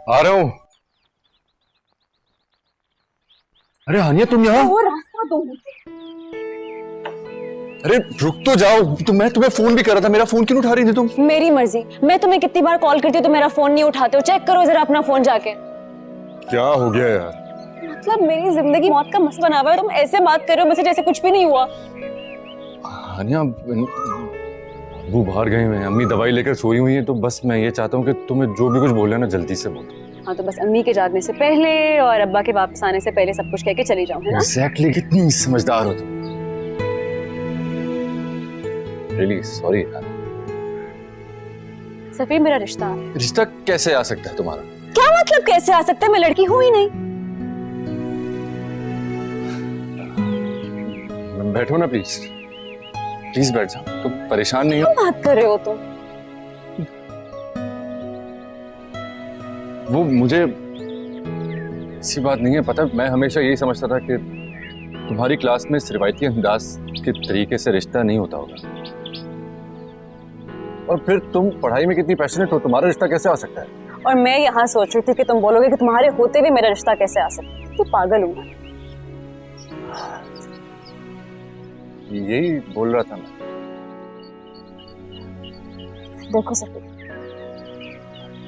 आ रहा हूँ। अरे हानिया तुम यहाँ? वो रास्ता दो मुझे। अरे रुक तो जाओ। मैं तुम्हें फोन भी कर रहा था, मेरा फोन क्यों उठा रही थी तुम? मेरी मर्जी। मैं तुम्हें कितनी बार कॉल करती हूँ तो मेरा फोन नहीं उठाते हो। चेक करो जरा अपना फोन जाके। क्या हो गया यार? मतलब मेरी जिंदगी मौत का मसला बना हुआ है, तुम ऐसे बात कर रहे हो मुझसे जैसे कुछ भी नहीं हुआ। हानिया अब्बू बाहर गए हुए हैं, अम्मी दवाई लेकर सोई हुई हैं, तो बस मैं ये चाहता हूँ कि तुम्हें जो भी कुछ बोलना है ना जल्दी से बोलो। हाँ तो बस अम्मी के जागने से पहले और अब्बा के वापस आने से पहले सब कुछ कह के चली जाऊँ, है ना? एग्जैक्टली कितनी समझदार हो तुम। रियली सॉरी यार। सफीर मेरा रिश्ता है। रिश्ता कैसे आ सकता है तुम्हारा? क्या मतलब कैसे आ सकता है? मैं लड़की हूँ ही नहीं। बैठो ना प्लीज, प्लीज बैठ जाओ। तुम परेशान नहीं हो? क्या बात कर रहे हो तुम? वो मुझे ऐसी बात नहीं है पता। मैं हमेशा यही समझता था कि तुम्हारी क्लास में इस रिवायती अंदाज के तरीके से रिश्ता नहीं होता होगा, और फिर तुम पढ़ाई में कितनी पैशनेट हो, तुम्हारा रिश्ता कैसे आ सकता है? और मैं यहाँ सोच रही थी कि तुम बोलोगे कि तुम्हारे होते भी मेरा रिश्ता कैसे आ सकता है। तू पागल हूँ मैं। यही बोल रहा था मैं। देखो सफीर,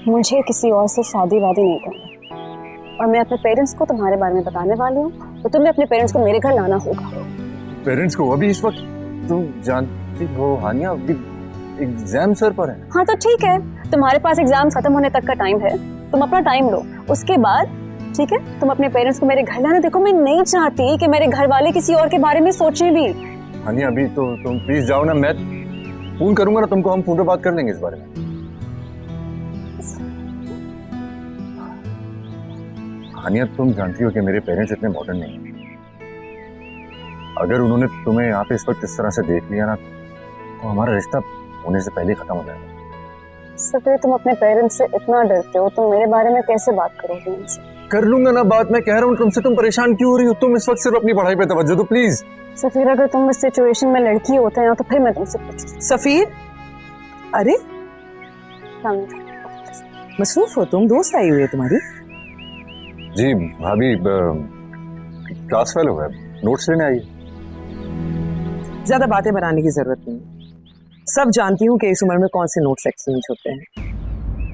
मुझे किसी और से शादी वादी नहीं करनी, और मैं अपने पेरेंट्स को तुम्हारे बारे में बताने वाली हूँ, तो तुम्हें अपने पेरेंट्स को मेरे घर लाना होगा। पेरेंट्स को? अभी इस वक्त तुम जानती हो हानिया, अभी एग्जाम सर पर है। हाँ तो ठीक है, तुम्हारे पास एग्जाम खत्म होने तक का टाइम है, तुम अपना टाइम लो। उसके बाद ठीक है, तुम अपने पेरेंट्स को मेरे घर लाना। देखो मैं नहीं चाहती कि मेरे घर वाले किसी और के बारे में सोचें भी। हानिया अभी तो तुम प्लीज जाओ ना, मैं फोन करूंगा ना तुमको, हम फोन पे बात कर लेंगे इस बारे में। हानिया तुम जानती हो कि मेरे पेरेंट्स इतने मॉडर्न नहीं हैं। अगर उन्होंने तुम्हें यहाँ पे इस वक्त इस तरह से देख लिया ना, तो हमारा रिश्ता होने से पहले खत्म हो जाएगा। सफीर तुम अपने पेरेंट्स से इतना डरते हो, तुम मेरे बारे में कैसे बात करोगे उनसे? कर लूंगा ना बात, मैं कह रहा हूँ तुमसे। तुम परेशान क्यों हो रही हो? तुम इस वक्त सिर्फ अपनी पढ़ाई पे तवज्जो दो प्लीज। सफीर अगर तुम इस सिचुएशन में लड़की होते हैं तो फिर मैं तुमसे पूछती। सफीर, अरे मसरूफ हो तुम? दोस्त आई हुई है तुम्हारी? जी भाभी, क्लास फेलो है, नोट्स लेने आई है। ज्यादा बातें बनाने की जरूरत नहीं, सब जानती हूँ कि इस उम्र में कौन से नोट्स एक्सचेंज होते हैं।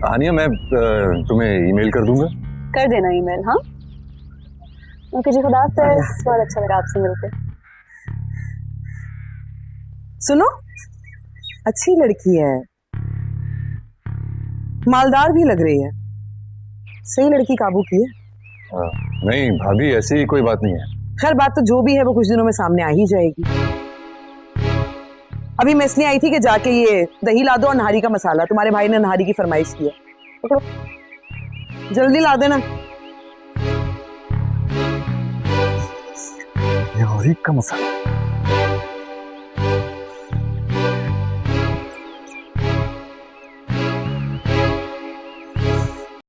हानिया मैं तुम्हें ईमेल कर दूंगा। कर देना ईमेल। हाँ ओके जी, खुदा हाफिज़। बहुत अच्छा लगा आपसे मिलकर। सुनो, अच्छी लड़की है, मालदार भी लग रही है, सही लड़की काबू की है। नहीं भाभी, ऐसी कोई बात नहीं है। खैर बात तो जो भी है वो कुछ दिनों में सामने आ ही जाएगी। अभी मैं इसलिए आई थी कि जाके ये दही ला दो और नहारी का मसाला, तुम्हारे भाई ने नहारी की फरमाइश की है। पकड़ो, जल्दी ला देना। नहारी का मसाला?